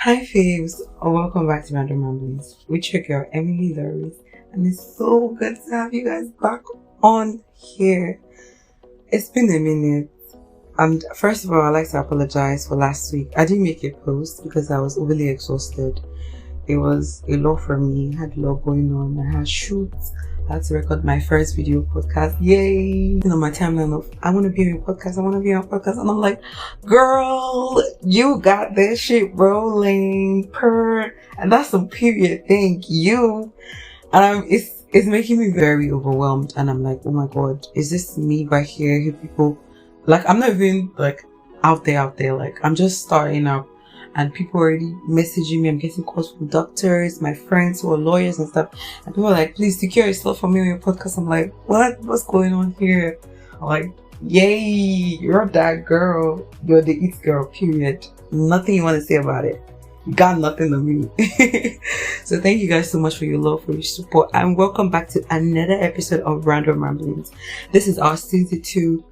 Hi faves, welcome back to Random Ramblings with your girl Emily Loris, and it's so good to have you guys back on here. It's been a minute, and first of all I'd like to apologize for last week. I didn't make a post because I was overly exhausted. It was a lot for me. I had a lot going on. I had shoots. I had to record my first video podcast. Yay! On my timeline of, I want to be on your podcast. And I'm like, girl, you got this shit rolling. And that's some period. Thank you. And it's making me very overwhelmed. And I'm like, oh my God, is this me right here? Here people, like, I'm not even like out there. Like, I'm just starting up. And people already messaging me. I'm getting calls from doctors, my friends who are lawyers and stuff. And people are like, please secure yourself for me on your podcast. I'm like, what's going on here? I'm like, yay, you're that girl. You're the it girl, period. Nothing you want to say about it. You got nothing on me. So thank you guys so much for your love, for your support. And welcome back to another episode of Random Ramblings. This is our season 2,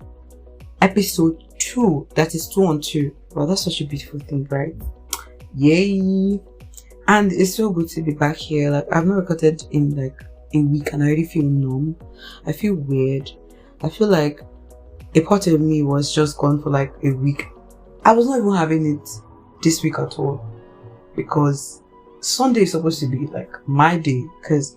episode 2. That is 2 on 2. Well, that's such a beautiful thing, right? Yay! And it's so good to be back here. Like, I've not recorded in like a week and I already feel numb. I feel weird. I feel like a part of me was just gone for like a week. I was not even having it this week at all, because Sunday is supposed to be like my day, because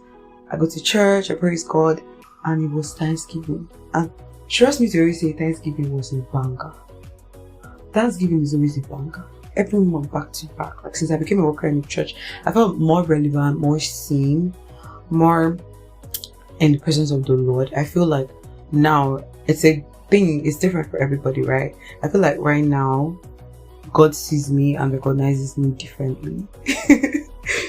I go to church, I praise God, and it was Thanksgiving. And trust me to always say Thanksgiving was a banger. Thanksgiving is always a banger. Every month back to back. Like, since I became a worker in the church, I felt more relevant, more seen, more in the presence of the Lord. I feel like now it's a thing, it's different for everybody, right? I feel like right now God sees me and recognizes me differently.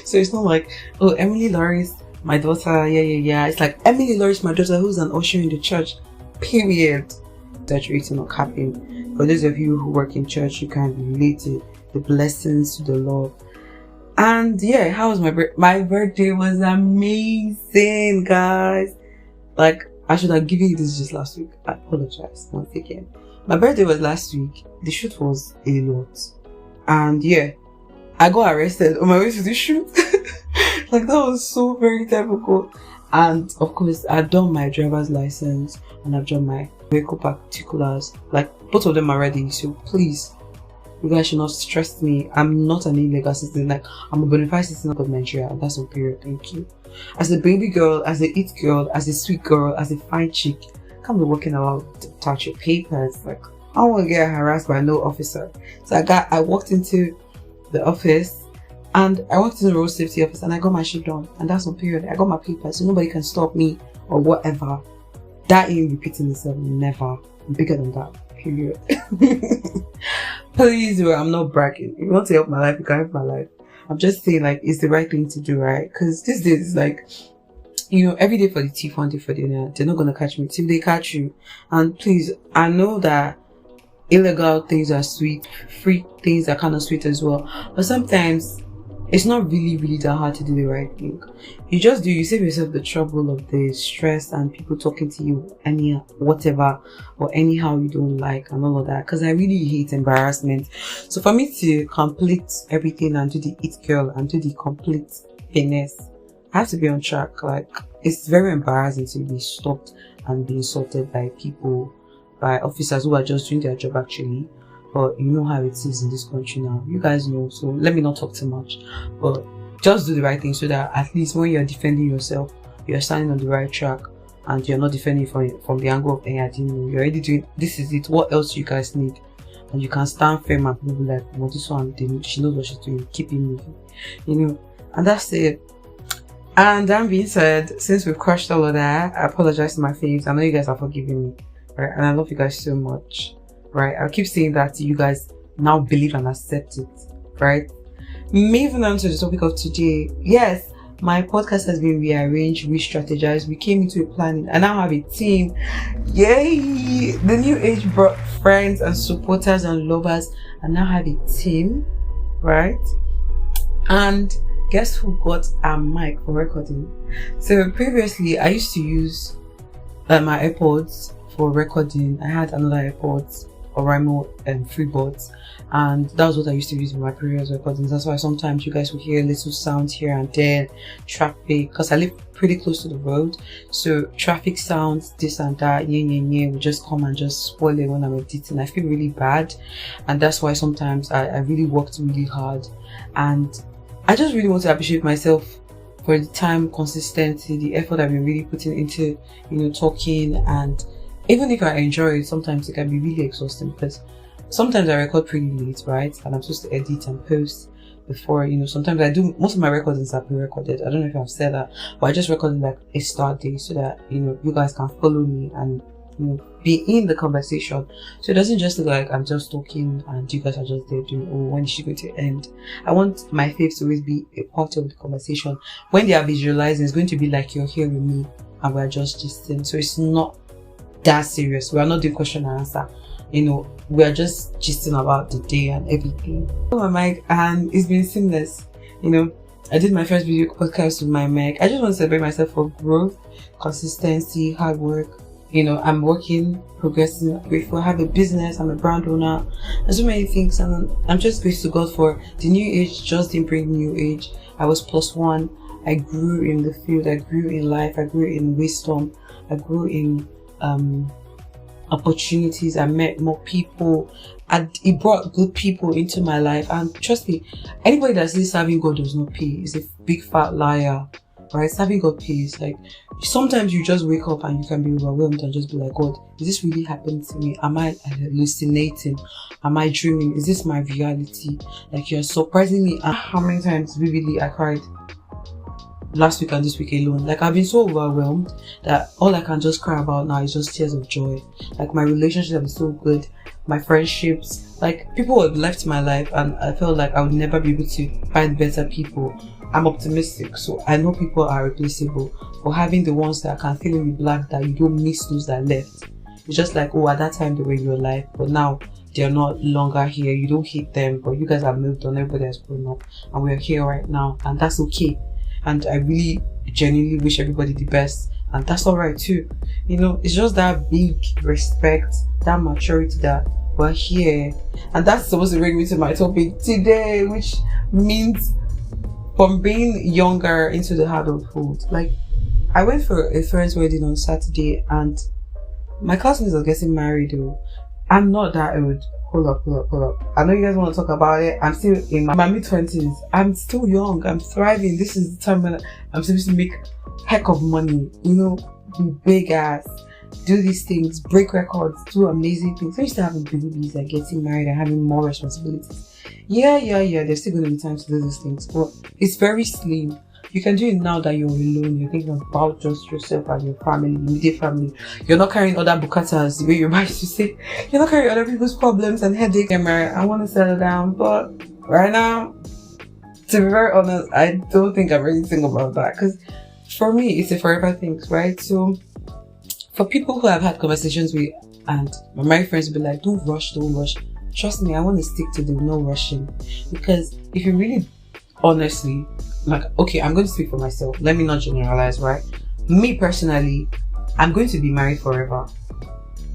So it's not like, oh, Emily Loris, my daughter, yeah. It's like Emily Loris, my daughter, who's an usher in the church, period. Exaggerating or capping. For those of you who work in church, you can relate to the blessings, to the love. And yeah, how was my birthday? My birthday was amazing, guys. Like, I should have given you this just last week. I apologize once again. My birthday was last week. The shoot was a lot. And yeah, I got arrested on my way to the shoot. Like, that was so very difficult. And of course, I've done my driver's license and I've done my vehicle particulars. Like, both of them are ready. So please, you guys should not stress me. I'm not an illegal citizen. Like, I'm a bona fide citizen of Nigeria. That's on period. Thank you. As a baby girl, as a it girl, as a sweet girl, as a fine chick, can't be working around to touch your papers. Like, I don't want to get harassed by no officer. So I walked into the office. And I walked in the road safety office and I got my shit done. And that's on period. I got my papers, so nobody can stop me or whatever. That ain't repeating itself. Never. I'm bigger than that. Period. Please, I'm not bragging. If you want to help my life, you can help my life. I'm just saying, like, it's the right thing to do, right? Because these days, like, you know, every day for the thief, one day for the other. They're not going to catch me till they catch you. And please, I know that illegal things are sweet. Free things are kind of sweet as well. But sometimes it's not really that hard to do the right thing. You just do, you save yourself the trouble of the stress and people talking to you whatever or anyhow you don't like and all of that, because I really hate embarrassment. So for me to complete everything and do the it girl and do the complete finesse, I have to be on track. Like, it's very embarrassing to be stopped and be insulted by people, by officers who are just doing their job actually. But you know how it is in this country now. You guys know, so let me not talk too much. But just do the right thing so that at least when you're defending yourself, you're standing on the right track and you're not defending from the angle of, hey, I didn't know. You're already doing, this is it. What else you guys need? And you can stand firm and people be like, well, this one, she knows what she's doing. Keep it moving. You know, and that's it. And that being said, since we've crushed all of that, I apologize to my faves. I know you guys are forgiving me, right? And I love you guys so much. Right, I'll keep saying that to you guys now believe and accept it, right? Moving on to the topic of today. Yes, my podcast has been rearranged, re-strategized. We came into a planning and now have a team. Yay! The new age brought friends and supporters and lovers and now have a team, right? And guess who got a mic for recording? So previously I used to use my AirPods for recording. I had another AirPods Oraimo freeboards, and that was what I used to use in my previous recordings. That's why sometimes you guys will hear little sounds here and there, traffic, because I live pretty close to the road, so traffic sounds, this and that, will just come and just spoil it when I'm editing. I feel really bad, and that's why sometimes I really worked really hard, and I just really want to appreciate myself for the time, consistency, the effort I've been really putting into, talking. And even if I enjoy it, sometimes it can be really exhausting, because sometimes I record pretty late, right? And I'm supposed to edit and post before, sometimes I do, most of my recordings are pre-recorded. I don't know if I've said that, but I just recorded like a start day so that, you guys can follow me and, be in the conversation. So it doesn't just look like I'm just talking and you guys are just there doing, oh, when is she going to end? I want my faves to always be a part of the conversation. When they are visualizing, it's going to be like you're here with me and we're just gisting. So it's not that serious. We are not doing question and answer. We are just gisting about the day and everything. Oh my mic, and it's been seamless. I did my first video podcast with my mic. I just want to celebrate myself for growth, consistency, hard work. I'm working, progressing, I'm grateful. I have a business, I'm a brand owner, and so many things. And I'm just grateful to God for the new age. Just didn't bring new age. I was +1. I grew in the field. I grew in life. I grew in wisdom. I grew in opportunities. I met more people, and it brought good people into my life. And trust me, anybody that says serving God does not pay is a big fat liar. Right? Serving God pays. Like, sometimes you just wake up and you can be overwhelmed and just be like, God, is this really happening to me? Am I hallucinating? Am I dreaming? Is this my reality? Like, you're surprising me. How many times vividly I cried last week and this week alone? Like, I've been so overwhelmed that all I can just cry about now is just tears of joy. Like, my relationship have been so good, my friendships, like, people have left my life and I felt like I would never be able to find better people. I'm optimistic, so I know people are replaceable, but having the ones that can fill in the blank that you don't miss those that left, it's just like, oh, at that time they were in your life, but now they're not longer here. You don't hate them, but you guys have moved on, everybody has grown up, and we're here right now, and that's okay. And I really genuinely wish everybody the best, and that's alright too. It's just that big respect, that maturity that we're here. And that's supposed to bring me to my topic today, which means from being younger into the adulthood. Like, I went for a friend's wedding on Saturday, and my classmates are getting married though. I'm not that old. Hold up. I know you guys want to talk about it. I'm still in my mid-20s. I'm still young. I'm thriving. This is the time when I'm supposed to make heck of money. Be big ass, do these things, break records, do amazing things. I used to having babies, like getting married and having more responsibilities. Yeah. There's still going to be time to do those things, but it's very slim. You can do it now that you're alone. You're thinking about just yourself and your family, immediate family. You're not carrying other bukatas, the way you're about to say. You're not carrying other people's problems and headache. I want to settle down, but right now, to be very honest, I don't think I'm ready to think about that, because for me, it's a forever thing, right? So, for people who have had conversations with, and my married friends will be like, don't rush. Trust me, I want to stick to the no rushing. Because if you really, honestly, like, okay, I'm going to speak for myself. Let me not generalize, right? Me personally, I'm going to be married forever.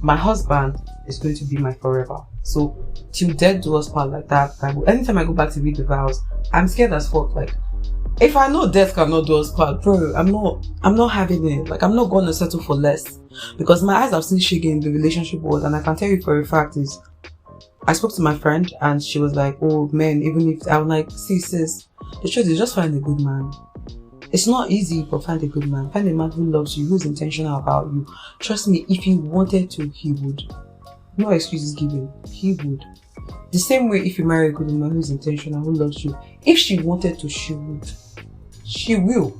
My husband is going to be my forever. So, till death do us part, like that. Anytime I go back to read the vows, I'm scared as fuck. Like, if I know death cannot do us part, bro, I'm not having it. Like, I'm not going to settle for less, because my eyes have seen shaking in the relationship world. And I can tell you for a fact is, I spoke to my friend and she was like, oh man, even if I'm like, see sis, the truth is, just find a good man. It's not easy, but find a good man. Find a man who loves you, who's intentional about you. Trust me, if he wanted to, he would. No excuses given. He would. The same way, if you marry a good woman who's intentional, who loves you, if she wanted to, she would. She will.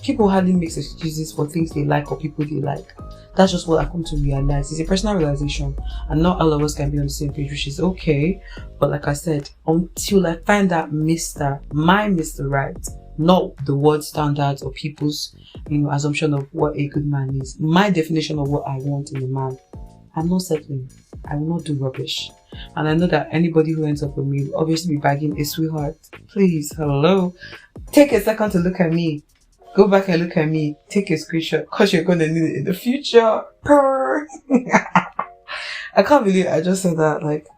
People hardly make excuses for things they like or people they like. That's just what I come to realize. It's a personal realization, and not all of us can be on the same page, which is okay. But like I said, until I find that my Mr. Right, not the world standards or people's, assumption of what a good man is. My definition of what I want in a man, I'm not settling. I will not do rubbish. And I know that anybody who ends up with me will obviously be begging a sweetheart. Please, hello. Take a second to look at me. Go back and look at me. Take a screenshot, because you're going to need it in the future. I can't believe I just said that. Like,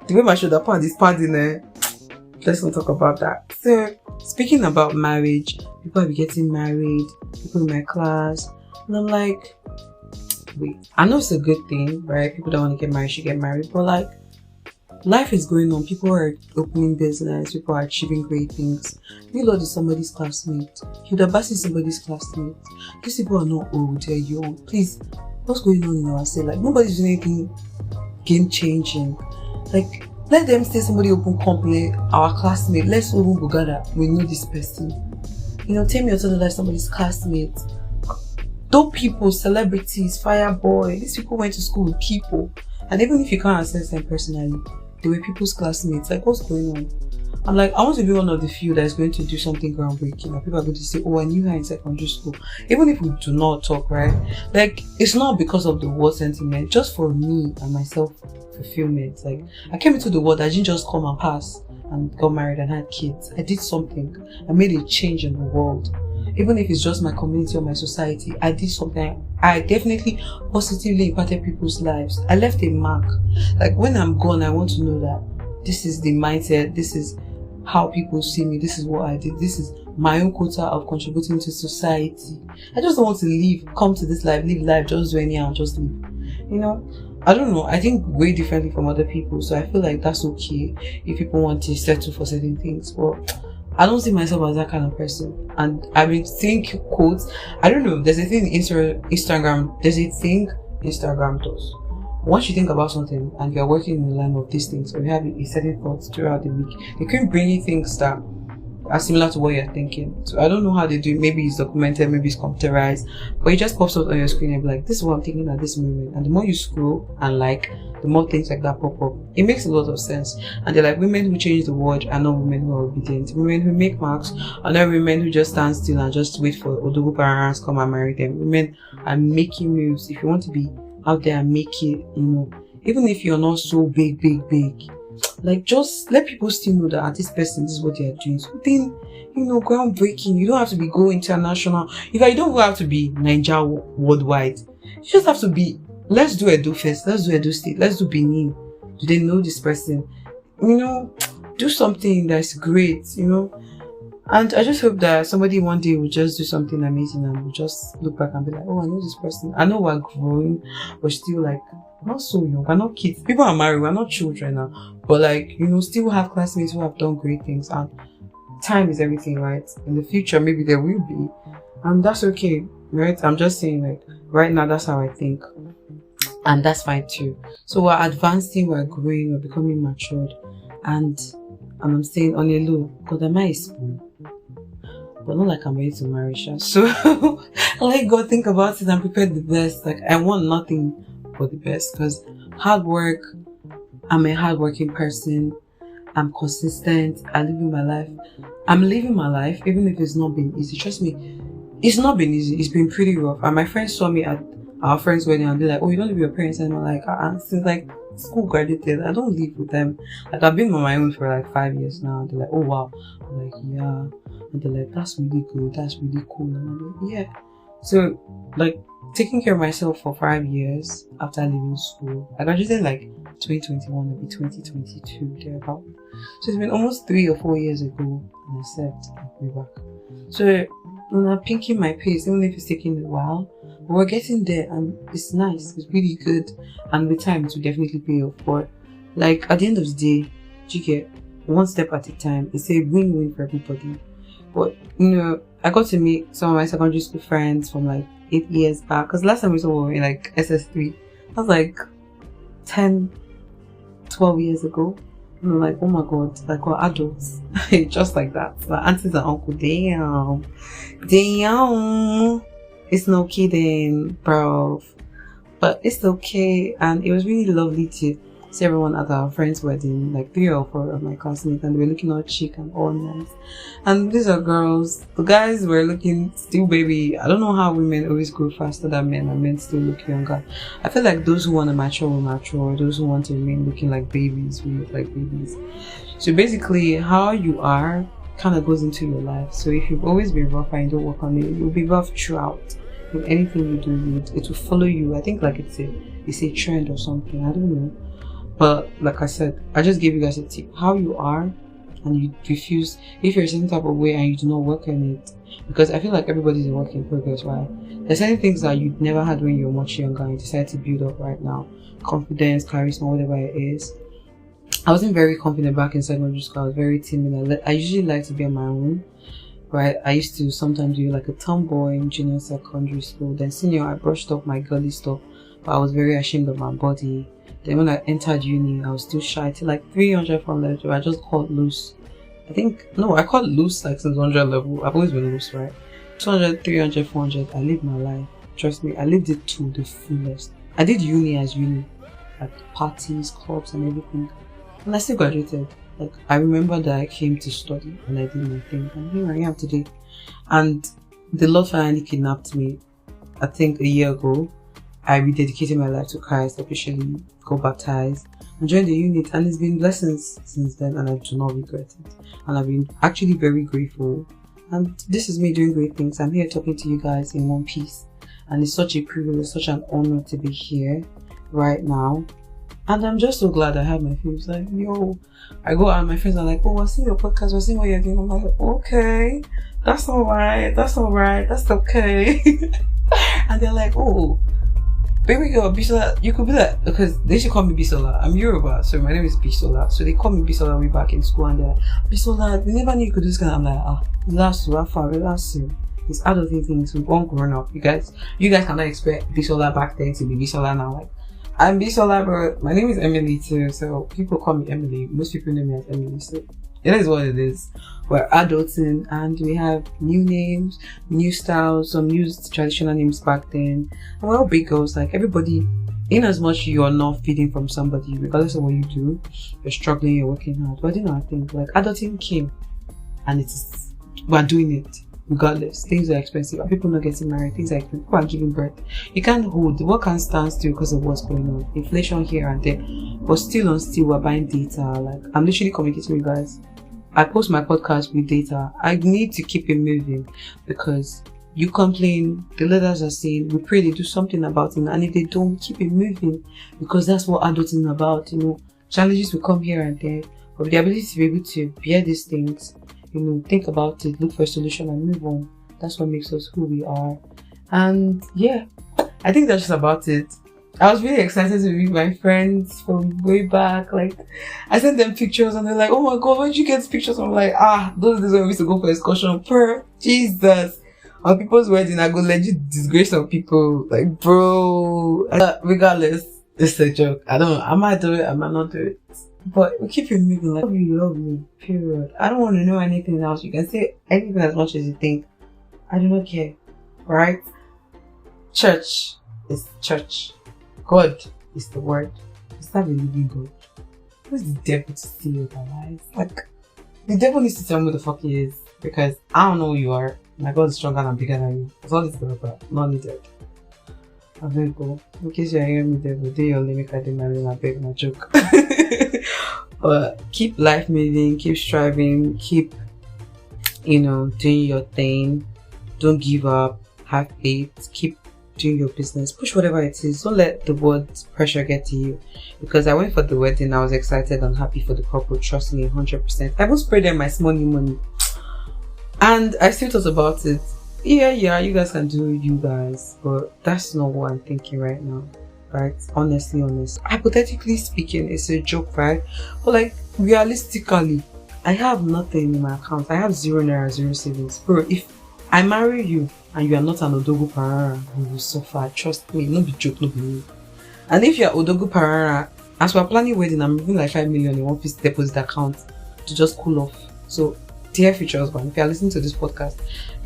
the way my shoulder pad is padding there. Let's not talk about that. So, speaking about marriage, people are getting married, people in my class, and I'm like, wait, I know it's a good thing, right? People don't want to get married, should get married, but like, life is going on. People are opening business, people are achieving great things. You Lord is somebody's classmate. Hilda Bass is somebody's classmate. These people are not old, they're young. Please, what's going on in our state? Like, nobody's doing anything game changing. Like, let them say somebody open company, our classmate. Let's even go gather. We know this person. You know, tell me you're like somebody's classmate. Dope people, celebrities, Fireboy. These people went to school with people. And even if you can't access them personally, they were people's classmates. Like, what's going on? I'm like, I want to be one of the few that is going to do something groundbreaking. And people are going to say, oh, I knew her in secondary school. Even if we do not talk, right? Like, it's not because of the word sentiment. Just for me and myself fulfillment. Like, I came into the world, I didn't just come and pass and got married and had kids. I did something. I made a change in the world. Even if it's just my community or my society, I did something. I definitely positively impacted people's lives. I left a mark. Like, when I'm gone, I want to know that this is the mindset, this is how people see me, this is what I did, this is my own quota of contributing to society. I just don't want to leave, come to this life, live life, just do anyhow and just leave. You know, I don't know, I think way differently from other people, so I feel like that's okay if people want to settle for certain things. But I don't see myself as that kind of person. And I've been seeing quotes. I don't know, there's a thing Instagram, there's a thing Instagram does. Once you think about something and you're working in the line of these things, or you have a certain thoughts throughout the week, they can bring you things that are similar to what you're thinking. So I don't know how they do it. Maybe it's documented, maybe it's computerized, but it just pops up on your screen and be like, this is what I'm thinking at this moment. And the more you scroll and like, the more things like that pop up. It makes a lot of sense. And they're like, women who change the world are not women who are obedient. Women who make marks are not women who just stand still and just wait for Odogu parents come and marry them. Women are making moves. If you want to be out there and make it, you know, even if you're not so big, like, just let people still know that this person, this is what they are doing. Something, you know, groundbreaking. You don't have to be go international. You don't have to be Nigeria worldwide. You just have to be, let's do Edo first, let's do Edo State, let's do Benin. Do they know this person? You know, do something that's great, you know. And I just hope that somebody one day will just do something amazing and will just look back and be like, oh, I know this person. I know we're growing, but still, like, not so young. We're not kids. People are married. We're not children now. But, like, you know, still have classmates who have done great things. And time is everything, right? In the future, maybe there will be. And that's okay, right? I'm just saying, like, right now, that's how I think. And that's fine too. So we're advancing, we're growing, we're becoming matured. And I'm saying on a low, God, am I a spoon? But not like I'm ready to marry her. So let God think about it and prepare the best. Like, I want nothing but the best, because hard work, I'm a hardworking person, I'm consistent, I live in my life. I'm living my life, even if it's not been easy. Trust me, it's not been easy. It's been pretty rough. And my friends saw me at our friend's wedding and be like, oh, you don't live with your parents anymore? Like, since like school graduated, I don't live with them. Like, I've been on my own for like 5 years now. They're like, oh wow. I'm like, yeah. And they're like, that's really good, that's really cool. And I'm like, yeah. So, like, taking care of myself for 5 years after leaving school. I graduated like 2021, maybe 2022, thereabout. So it's been almost 3 or 4 years ago, and I said, like, we're back. So I'm pinking my pace, even if it's taking a while. But we're getting there, and it's nice, it's really good. And with time, it will definitely pay off. But, like, at the end of the day, you get one step at a time. It's a win-win for everybody. But, you know, I got to meet some of my secondary school friends from like 8 years back. Because last time we saw we were in like SS3. That was like 10, 12 years ago. And I'm like, oh my god, like, we're adults. Just like that. My aunties and uncle, damn. It's no kidding, bro. But it's okay. And it was really lovely to see everyone at our friend's wedding, like 3 or 4 of my classmates, and they were looking all chic and all nice. And these are girls. The guys were looking still baby. I don't know how women always grow faster than men, and men still look younger. I feel like those who want to mature will mature. Those who want to remain looking like babies will look like babies. So basically, how you are kind of goes into your life. So if you've always been rough and you don't work on it, you'll be rough throughout. in anything you do, it will follow you. I think like it's a trend or something. I don't know. But like I said, I just gave you guys a tip. How you are and you refuse, if you're a certain type of way and you do not work on it, because I feel like everybody's a work in progress, right? There's certain things that you never had when you were much younger and you decide to build up right now. Confidence, charisma, whatever it is. I wasn't very confident back in secondary school. I was very timid. I usually like to be on my own, right? I used to sometimes do like a tomboy in junior secondary school. Then senior, I brushed up my girly stuff, but I was very ashamed of my body. Then when I entered uni, I was still shy. Till like 300 from level, I just caught loose. I caught loose like since 100 level. I've always been loose, right? 200, 300, 400, I lived my life. Trust me, I lived it to the fullest. I did uni as uni, like parties, clubs and everything. And I still graduated. Like, I remember that I came to study and I did my thing. And here I am today. And the Lord finally kidnapped me, I think a year ago. I rededicated my life to Christ, officially got baptized and joined the unit. And it's been blessings since then and I do not regret it. And I've been actually very grateful. And this is me doing great things. I'm here talking to you guys in one piece. And it's such a privilege, such an honor to be here right now. And I'm just so glad I have my friends. Like, yo, I go out and my friends are like, oh, I've seen your podcast, I've seen what you're doing. I'm like, okay, that's alright, that's okay. And they're like, oh, baby girl, Bisola, you could be like, because they should call me Bisola. I'm Yoruba, so my name is Bisola. So they call me Bisola way back in school and they're like, Bisola, they never knew you could do this kind of, I'm like, relax, relax. It's adulting things, we've all grown up. You guys cannot expect Bisola back then to be Bisola now. Like, I'm Bisola, but my name is Emily too, so people call me Emily. Most people know me as Emily, so it is what it is. We're adulting and we have new names, new styles, some used traditional names back then. And we're all big girls, like everybody, in as much you are not feeding from somebody, regardless of what you do, you're struggling, you're working hard. But I think like adulting came and we're doing it. Regardless, things are expensive. People not getting married, things are expensive. People are giving birth. You can't hold, the world can't stand still because of what's going on. Inflation here and there. But still we're buying data. Like, I'm literally communicating with you guys. I post my podcast with data. I need to keep it moving because you complain, the leaders are saying, we pray they do something about it. And if they don't, keep it moving because that's what adulting is about. Challenges will come here and there. But the ability to be able to bear these things, think about it, look for a solution and move on. That's what makes us who we are. And yeah, I think that's just about it. I was really excited to meet my friends from way back. Like, I sent them pictures and they're like, oh my god, where did you get pictures? I'm like, those days when we used to go for excursion. Jesus. On people's wedding, I go legit disgrace some people. Like, bro. Regardless, it's a joke. I might do it, I might not do it. But we keep it moving. Like, you love me, period. I don't want to know anything else. You can say anything as much as you think. I do not care, right? Church is church. God is the word. Is that a living God? Who's the devil to steal your lives? Like, the devil needs to tell me who the fuck he is because I don't know who you are. My God is stronger and bigger than you. That's all this is about. Not needed. I beg go. In case you're hearing me, devil, do your limit. I did my ring. I beg my joke. But keep life moving, keep striving, keep, doing your thing. Don't give up, have faith, keep doing your business, push whatever it is. Don't let the world's pressure get to you. Because I went for the wedding, I was excited and happy for the couple, trust me 100%. I even sprayed them my small money. And I still thought about it. Yeah, you guys can do you guys, but that's not what I'm thinking right now. Right? Honestly. Hypothetically speaking, it's a joke, right? But like, realistically, I have nothing in my account. I have 0 naira, 0 savings. Bro, if I marry you and you are not an Odogu Parara, you will suffer. Trust me, no be joke, no be me. And if you are Odogu Parara, as we're planning wedding, I'm moving like 5 million in one piece deposit account to just cool off. So, dear future husband, if you are listening to this podcast,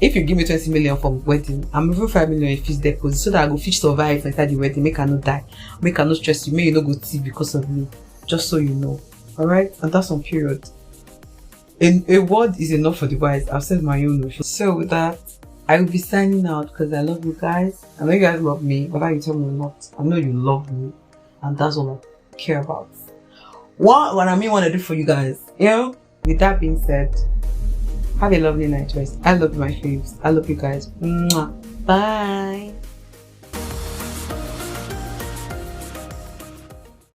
if you give me 20 million for wedding, I'm moving 5 million in fixed deposit so that I go fit survive inside the wedding, make I not die, make I not stress you, make you not go see because of me. Just so you know. Alright? And that's on period. A word is enough for the wise. I've said my own. So with that, I will be signing out because I love you guys. I know you guys love me, whether you tell me or not. I know you love me, and that's all I care about. What I want to do for you guys, With that being said, have a lovely night, guys. I love my faves. I love you guys. Mwah. Bye.